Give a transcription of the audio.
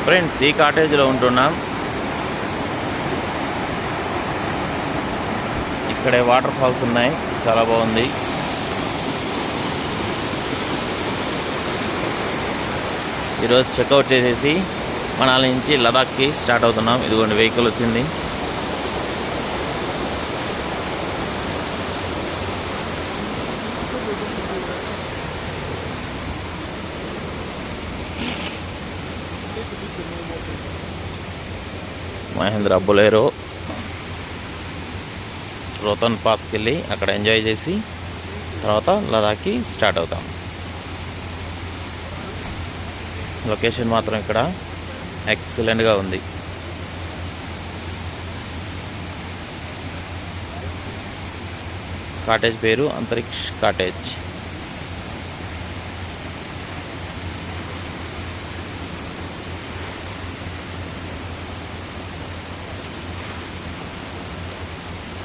Friends, ఈ కాటేజ్లో ఉంటున్నాం. ఇక్కడే వాటర్ ఫాల్స్ ఉన్నాయి, చాలా బాగుంది. ఈరోజు చెక్అవుట్ చేసేసి మనాలి నుంచి లదాఖ్కి స్టార్ట్ అవుతున్నాం. ఇదిగోండి వెహికల్ వచ్చింది. మహేంద్ర బొలేరో. రోహతన్ పాస్కి వెళ్ళి అక్కడ ఎంజాయ్ చేసి తర్వాత లదాఖ్కి స్టార్ట్ అవుతాం. లొకేషన్ మాత్రం ఇక్కడ ఎక్సలెంట్గా ఉంది. కాటేజ్ పేరు అంతరిక్ష్ కాటేజ్.